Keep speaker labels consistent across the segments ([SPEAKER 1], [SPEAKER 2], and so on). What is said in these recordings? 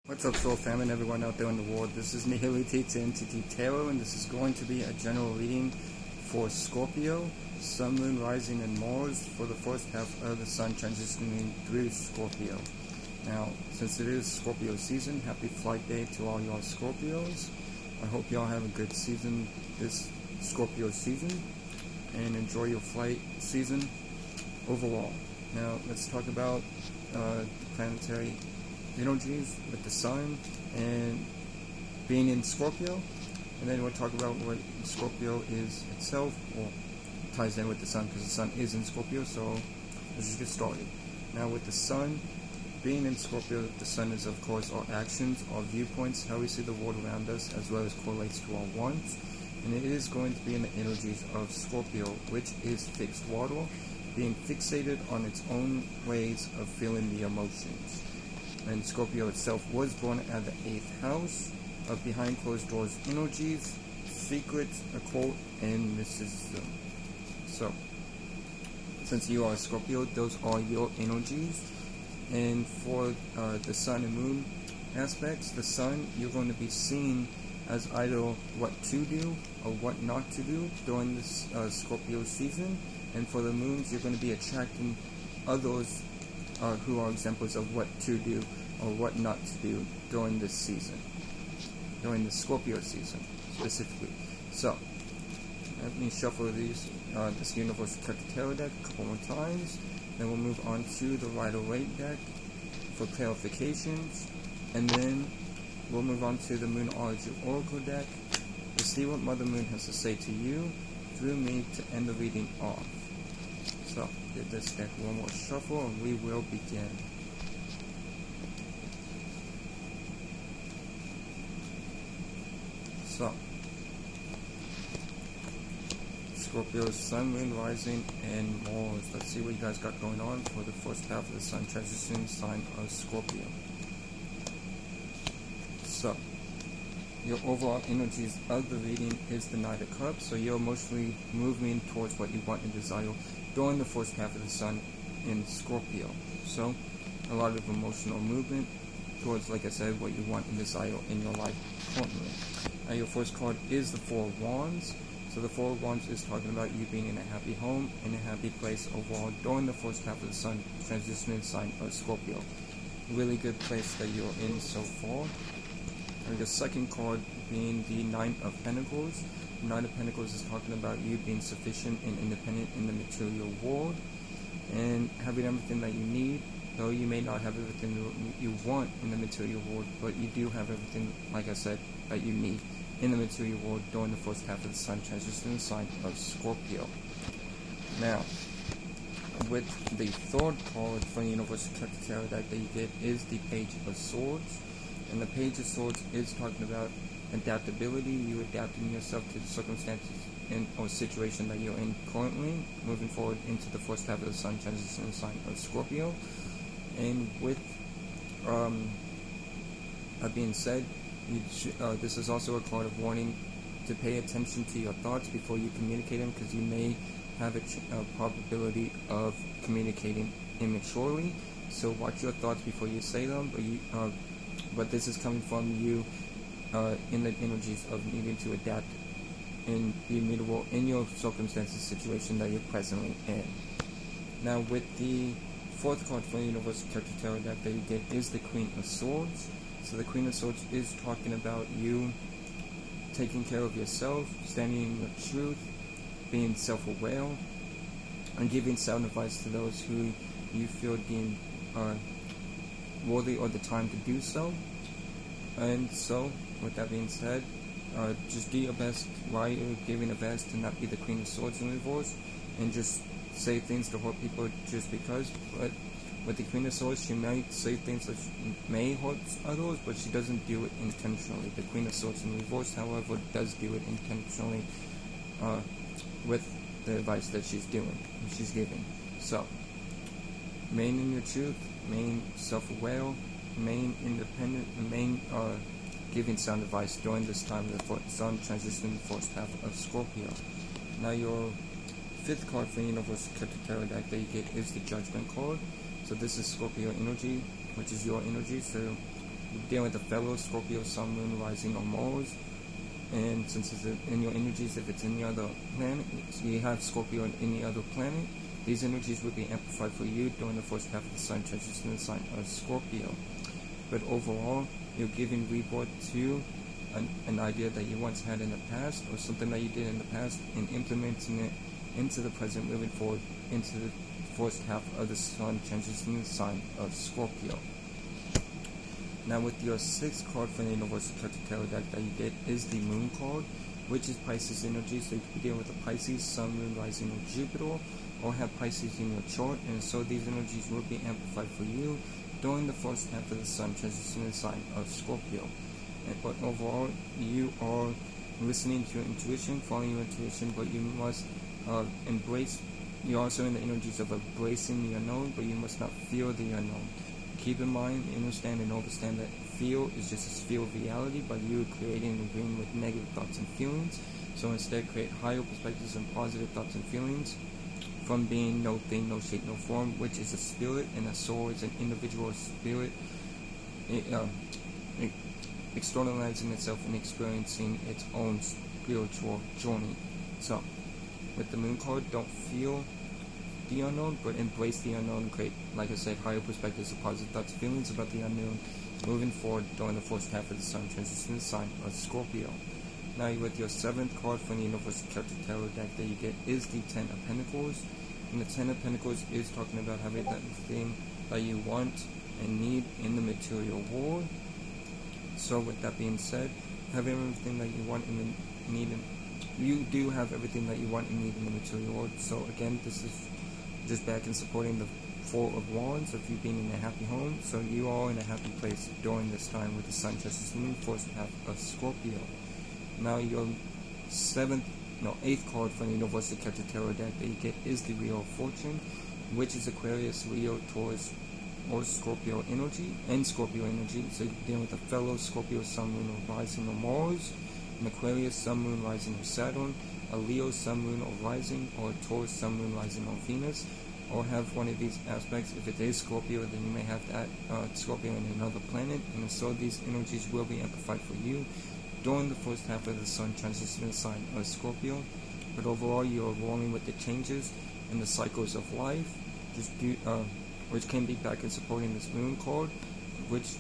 [SPEAKER 1] What's up, Soul Family and everyone out there in the world? This is Nihility to Entity Tarot, and this is going to be a general reading for Scorpio, Sun, Moon, Rising, and Mars for the first half of the Sun transitioning through Scorpio. Now, since it is Scorpio season, happy flight day to all y'all Scorpios. I hope y'all have a good season this Scorpio season, and enjoy your flight season overall. Now, let's talk about the planetary energies with the Sun and being in Scorpio, and then we'll talk about what Scorpio is itself, or ties in with the Sun because the Sun is in Scorpio. So let's just get started. Now, with the Sun being in Scorpio, the Sun is of course our actions, our viewpoints, how we see the world around us, as well as correlates to our wants, and it is going to be in the energies of Scorpio, which is fixed water, being fixated on its own ways of feeling the emotions. And Scorpio itself was born at the 8th house of behind closed doors energies, secrets, occult, and mysticism. So, since you are Scorpio, those are your energies. And for the Sun and Moon aspects, the Sun, you're going to be seen as either what to do or what not to do during this Scorpio season. And for the Moons, you're going to be attracting others who are examples of what to do or what not to do during this season, during the Scorpio season specifically. So, let me shuffle these this Universal Tarot deck a couple more times, then we'll move on to the Waite deck for clarifications, and then we'll move on to the Moonology Oracle deck to see what Mother Moon has to say to you through me to end the reading off. So, give this deck one more shuffle and we will begin. So, Scorpio, Sun, Moon, Rising, and Mars. Let's see what you guys got going on for the first half of the Sun transition sign of Scorpio. So, your overall energies of the reading is the Knight of Cups, so you're emotionally moving towards what you want and desire during the first half of the Sun in Scorpio. So, a lot of emotional movement towards, like I said, what you want and desire in your life currently. Now, your first card is the Four of Wands. So the Four of Wands is talking about you being in a happy home, in a happy place overall during the first half of the Sun transitioning sign of Scorpio. Really good place that you're in so far. And the second card being the Nine of Pentacles. The Nine of Pentacles is talking about you being sufficient and independent in the material world and having everything that you need. Though you may not have everything you want in the material world, but you do have everything, like I said, that you need in the material world during the first half of the Sun transition sign of Scorpio. Now, with the third card from the Universal Tarot deck that you get is the Page of Swords. And the Page of Swords is talking about adaptability, you adapting yourself to the circumstances or situation that you're in currently, moving forward into the first half of the Sun transition sign of Scorpio. And with that being said, this is also a card of warning to pay attention to your thoughts before you communicate them, because you may have a probability of communicating immaturely. So watch your thoughts before you say them. But this is coming from you in the energies of needing to adapt and be immutable in your circumstances, situation that you're presently in. Now, with the fourth card from the Universal Tarot deck that you get is the Queen of Swords. So the Queen of Swords is talking about you taking care of yourself, standing in your truth, being self-aware, and giving sound advice to those who you feel deem worthy or the time to do so. And so, with that being said, just do your best while you're giving the best to not be the Queen of Swords in reverse, and just say things to hurt people just because. But with the Queen of Swords, she might say things that may hurt others, but she doesn't do it intentionally. The Queen of Swords in reverse, however, does do it intentionally with the advice that she's giving. So, remain in your truth, remain self-aware, remain independent, remain giving sound advice during this time of the Sun transition in the first half of Scorpio. Now, your fifth card from the Universal Tarot deck that you get is the Judgment card. So this is Scorpio energy, which is your energy. So you're dealing with a fellow Scorpio, Sun, Moon, Rising, or Mars. And since it's in your energies, if it's any other planet, so you have Scorpio on any other planet, these energies will be amplified for you during the first half of the Sun transition in the sign of Scorpio. But overall, you're giving rebirth to an idea that you once had in the past, or something that you did in the past, and implementing it into the present, moving forward into the first half of the Sun transition in the sign of Scorpio. Now with your 6th card from the Universal Celtic Tarot deck that you get is the Moon card, which is Pisces energy. So you could be dealing with a Pisces, Sun, Moon, Rising, or Jupiter, or have Pisces in your chart, and so these energies will be amplified for you during the first half of the Sun transition in the sign of Scorpio. But overall, you are listening to your intuition, following your intuition, but you must embrace. You're also in the energies of embracing the unknown, but you must not fear the unknown. Keep in mind, understand, and understand that fear is just a sphere of reality by you creating and agreeing with negative thoughts and feelings. So instead, create higher perspectives and positive thoughts and feelings from being no thing, no shape, no form, which is a spirit, and a soul is an individual spirit, externalizing itself and experiencing its own spiritual journey. So, with the Moon card, don't feel the unknown, but embrace the unknown. Create, like I said, higher perspectives of positive thoughts and feelings about the unknown moving forward during the first half of the Sun transition in the sign of Scorpio. Now with your 7th card from the Universal Celtic Tarot deck that you get is the 10 of Pentacles, and the 10 of Pentacles is talking about having that thing that you want and need in the material world. So with that being said, having everything that you want and need, you do have everything that you want and need in the material world. So again, this is just back in supporting the 4 of Wands of you being in a happy home. So you are in a happy place during this time with the Sun transition in the first half of Scorpio. Now your 8th card from the Universal Celtic Tarot deck that you get is the Wheel of Fortune, which is Aquarius, Leo, Taurus, or Scorpio energy, and Scorpio energy. So you're dealing with a fellow Scorpio, Sun, Moon, or Rising, or Mars, an Aquarius, Sun, Moon, Rising, or Saturn, a Leo, Sun, Moon, or Rising, or a Taurus, Sun, Moon, Rising, or Venus, or have one of these aspects. If it is Scorpio, then you may have that Scorpio in another planet, and so these energies will be amplified for you during the first half of the Sun transition in the sign of Scorpio. But overall, you are rolling with the changes and the cycles of life, which can be back in supporting this Moon card, which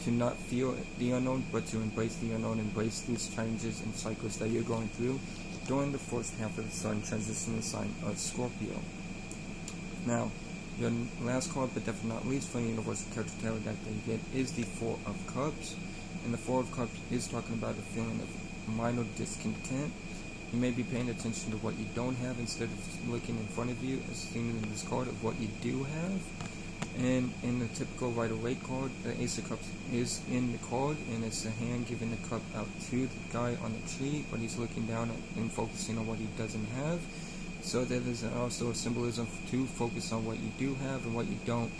[SPEAKER 1] to not feel the unknown, but to embrace the unknown, embrace these changes and cycles that you're going through during the first half of the Sun transition in the sign of Scorpio. Now, your last card, but definitely not least, from the Universal Celtic Tarot deck that you get is the 4 of Cups. And the 4 of Cups is talking about a feeling of minor discontent. You may be paying attention to what you don't have instead of looking in front of you, as seen in this card, of what you do have. And in the typical Rider-Waite card, the Ace of Cups is in the card, and it's a hand giving the cup out to the guy on the tree, but he's looking down and focusing on what he doesn't have. So there is also a symbolism to focus on what you do have and what you don't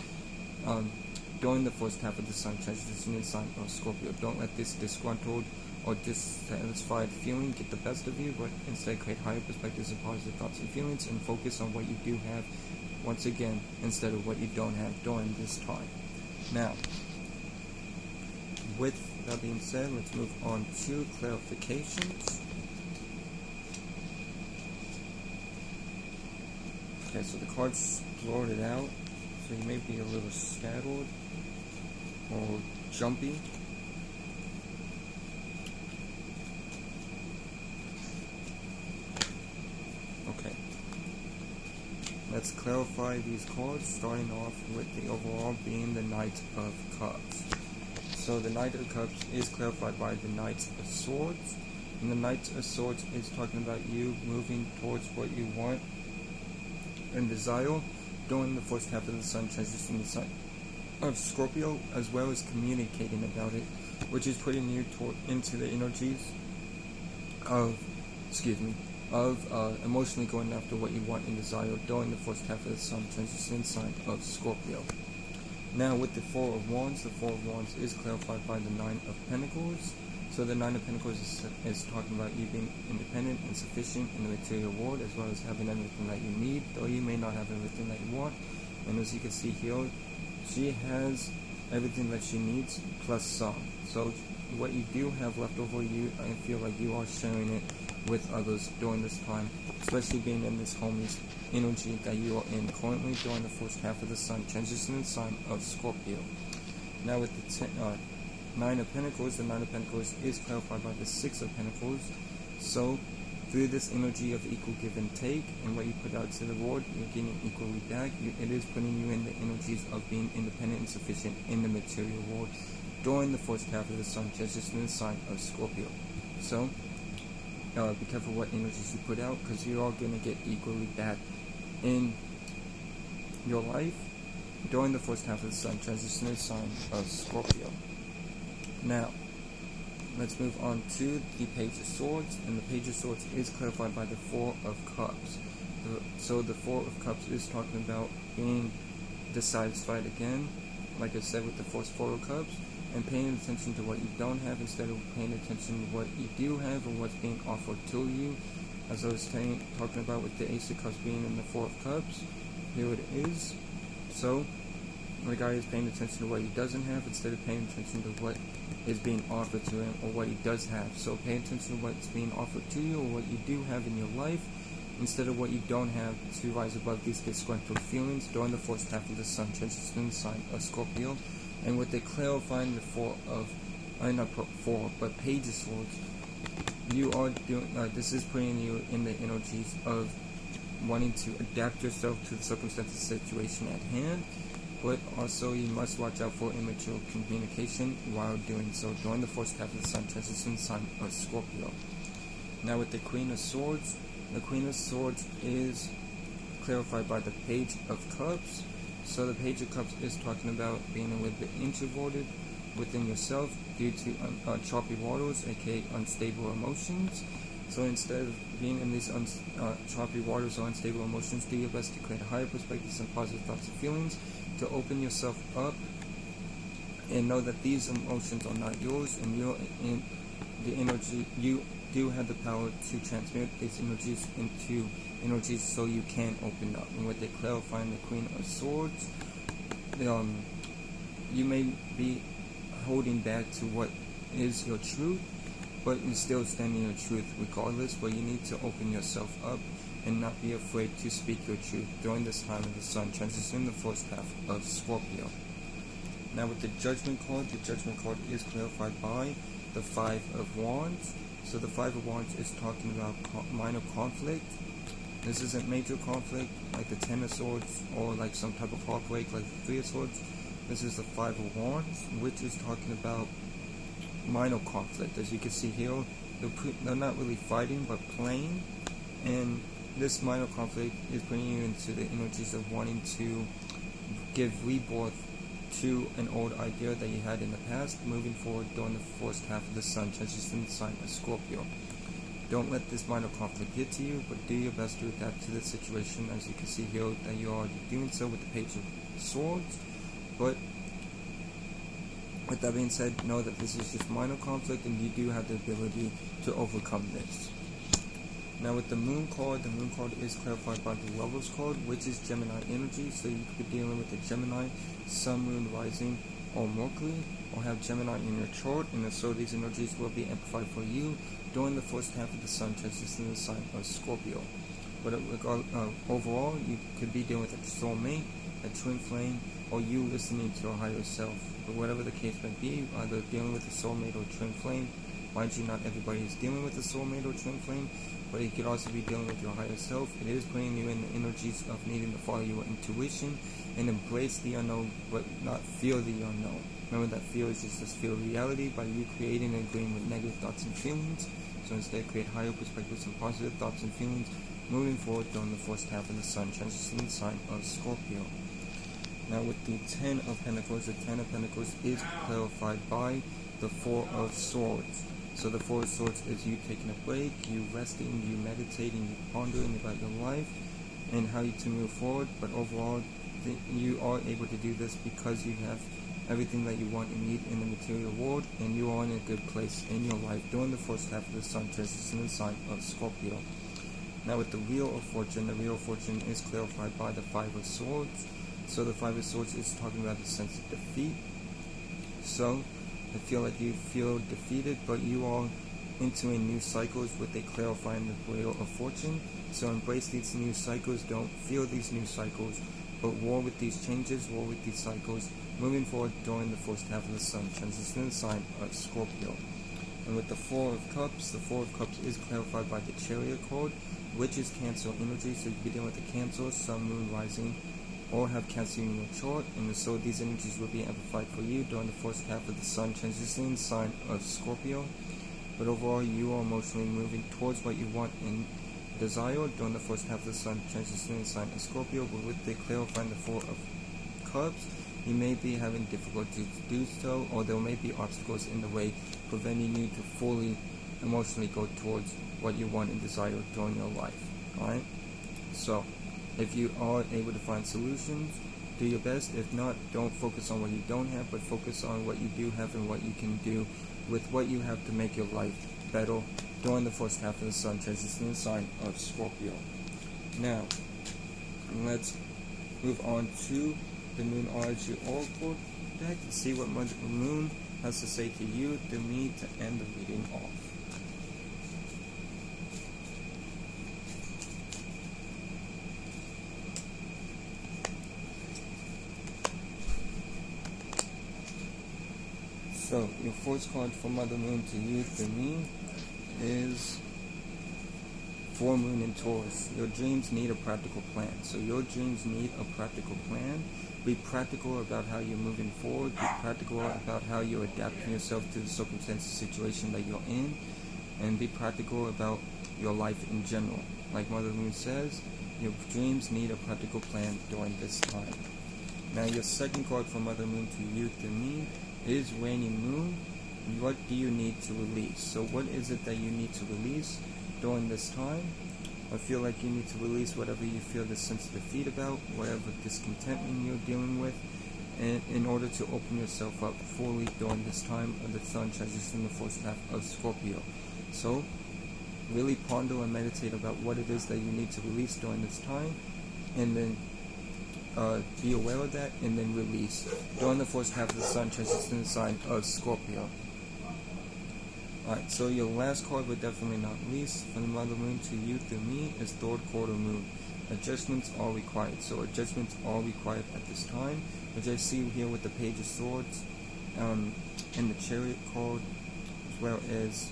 [SPEAKER 1] during the first half of the Sun transition in the sign of Scorpio. Don't let this disgruntled or dissatisfied feeling get the best of you, but instead create higher perspectives and positive thoughts and feelings, and focus on what you do have once again instead of what you don't have during this time. Now, with that being said, let's move on to clarifications. Okay, so the cards loaded out, so you may be a little scattered or jumpy. Okay, let's clarify these cards, starting off with the overall being the Knight of Cups. So the Knight of Cups is clarified by the Knight of Swords, and the Knight of Swords is talking about you moving towards what you want and desire during the first half of the Sun transition in the sign of Scorpio, as well as communicating about it, which is putting you into the energies of emotionally going after what you want and desire during the first half of the Sun transition in the sign of Scorpio. Now with the 4 of Wands, the 4 of Wands is clarified by the 9 of Pentacles. So the 9 of Pentacles is talking about you being independent and sufficient in the material world, as well as having everything that you need, though you may not have everything that you want. And as you can see here, she has everything that she needs plus some. So what you do have left over, I feel like you are sharing it with others during this time, especially being in this homies energy that you are in currently during the first half of the sun transitioning sign of Scorpio. Now with the Nine of Pentacles, the Nine of Pentacles is clarified by the Six of Pentacles. So through this energy of equal give and take, and what you put out to the world, you're getting equally back. It is putting you in the energies of being independent and sufficient in the material world during the first half of the sun transitioning sign of Scorpio. So be careful what energies you put out, because you are going to get equally back in your life during the first half of the sun transitioning sign of Scorpio. Now, let's move on to the Page of Swords, and the Page of Swords is clarified by the Four of Cups. So the Four of Cups is talking about being dissatisfied again, like I said with the first Four of Cups, and paying attention to what you don't have instead of paying attention to what you do have and what's being offered to you. As I was talking about with the Ace of Cups being in the Four of Cups, here it is. So the guy is paying attention to what he doesn't have instead of paying attention to what is being offered to him or what he does have. So pay attention to what's being offered to you or what you do have in your life instead of what you don't have, to rise above these disgruntled feelings during the first half of the sun transitioning sign of Scorpio. And with the clarifying the Page of Swords, you are doing this is putting you in the energies of wanting to adapt yourself to the circumstances situation at hand, but also you must watch out for immature communication while doing so during the first half of the sun transition sign of Scorpio. Now with the Queen of Swords, the Queen of Swords is clarified by the Page of Cups. So the Page of Cups is talking about being a little bit introverted within yourself due to choppy waters, aka unstable emotions. So instead of being in these choppy waters or unstable emotions, do your best to create a higher perspective and positive thoughts and feelings, to open yourself up and know that these emotions are not yours, and you're in the energy. You do have the power to transmute these energies into energies so you can open up. And with the clarifying the Queen of Swords, you may be holding back to what is your truth, but you're still standing your truth regardless, but you need to open yourself up and not be afraid to speak your truth during this time of the sun transitioning the first half of Scorpio. Now with the Judgment card is clarified by the Five of Wands. So the Five of Wands is talking about minor conflict. This isn't major conflict like the Ten of Swords or like some type of heartbreak like the Three of Swords. This is the Five of Wands, which is talking about minor conflict. As you can see here, they're not really fighting but playing, and this minor conflict is putting you into the energies of wanting to give rebirth to an old idea that you had in the past, moving forward during the first half of the sun transitioning the sign of Scorpio. Don't let this minor conflict get to you, but do your best to adapt to the situation. As you can see here, that you're already doing so with the Page of Swords. But with that being said, know that this is just minor conflict and you do have the ability to overcome this. Now with the Moon card is clarified by the Lovers card, which is Gemini energy. So you could be dealing with the Gemini, Sun, Moon, Rising, or Mercury, or have Gemini in your chart, and so these energies will be amplified for you during the first half of the sun transitioning the sign of Scorpio. But overall, you could be dealing with a soulmate, a twin flame, or you listening to your higher self. But whatever the case may be, either dealing with a soulmate or twin flame. Mind you, not everybody is dealing with a soulmate or twin flame, but you could also be dealing with your higher self. It is putting you in the energies of needing to follow your intuition and embrace the unknown, but not fear the unknown. Remember that fear is just this fear of reality by you creating and agreeing with negative thoughts and feelings. So instead, create higher perspectives and positive thoughts and feelings moving forward during the first half of the sun transitioning the sign of Scorpio. Now with the Ten of Pentacles, the Ten of Pentacles is clarified by the Four of Swords. So the Four of Swords is you taking a break, you resting, you meditating, you pondering about your life and how you to move forward. But overall, you are able to do this because you have everything that you want and need in the material world, and you are in a good place in your life during the first half of the sun transitioning the sign of Scorpio. Now with the Wheel of Fortune, the Wheel of Fortune is clarified by the Five of Swords. So the Five of Swords is talking about the sense of defeat, So I feel like you feel defeated, but you are entering new cycles with a clarifying the wheel of fortune. So embrace these new cycles, don't fear these new cycles, but war with these changes, war with these cycles, moving forward during the first half of the sun, transitioning the sign of Scorpio. And with the Four of Cups is clarified by the Chariot card, which is Cancer energy, so you can be dealing with the Cancer, Sun, Moon, Rising, or have Cancer in your chart, and so these energies will be amplified for you during the first half of the sun, transitioning the sign of Scorpio. But overall, you are emotionally moving towards what you want and desire during the first half of the sun, transitioning the sign of Scorpio. But with the clarifying the Four of Cups, you may be having difficulty to do so, or there may be obstacles in the way preventing you to fully emotionally go towards what you want and desire during your life. Alright? So, if you are able to find solutions, do your best. If not, don't focus on what you don't have, but focus on what you do have and what you can do with what you have to make your life better during the first half of the sun, transitioning the sign of Scorpio. Now, let's move on to the Moonology Oracle deck to see what Mother Moon has to say to you, to me, to end the reading off. So, your first card for Mother Moon to you, to me, is Full Moon in Taurus. Your dreams need a practical plan. So your dreams need a practical plan. Be practical about how you're moving forward. Be practical about how you're adapting yourself to the circumstances, situation that you're in. And be practical about your life in general. Like Mother Moon says, your dreams need a practical plan during this time. Now your second card from Mother Moon to you, to me, is Waning Moon. What do you need to release? So what is it that you need to release during this time? I feel like you need to release whatever you feel the sense of defeat about, whatever discontentment you're dealing with, and in order to open yourself up fully during this time of the sun transition in the first half of Scorpio. So really ponder and meditate about what it is that you need to release during this time, and then be aware of that, and then release during the first half of the sun transition in the sign of Scorpio. Alright, so your last card, but definitely not least, from the Mother Moon to you, to me, is Third Quarter Moon. Adjustments are required. So adjustments are required at this time, which I see here with the Page of Swords, and the Chariot card, as well as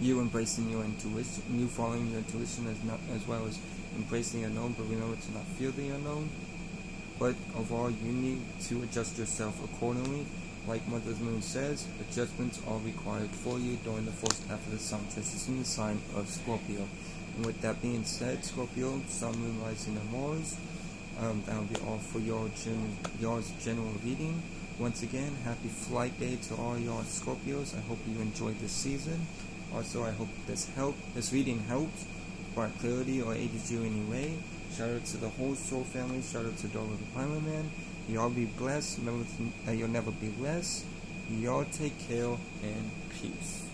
[SPEAKER 1] you embracing your intuition, you following your intuition, as well as embracing the unknown, but remember to not fear the unknown. But overall, you need to adjust yourself accordingly. Like Mother Moon says, adjustments are required for you during the first half of the sun, transitioning the sign of Scorpio. And with that being said, Scorpio, Sun, Moon, Rising, and Mars, that will be all for your general reading. Once again, happy flight day to all your Scorpios. I hope you enjoyed this season. Also, I hope this reading helped, brought clarity, or aided you in any way. Shout out to the whole Soul family. Shout out to Dog of the Pilot Man. Y'all be blessed. Remember that you'll never be less. Y'all take care and peace.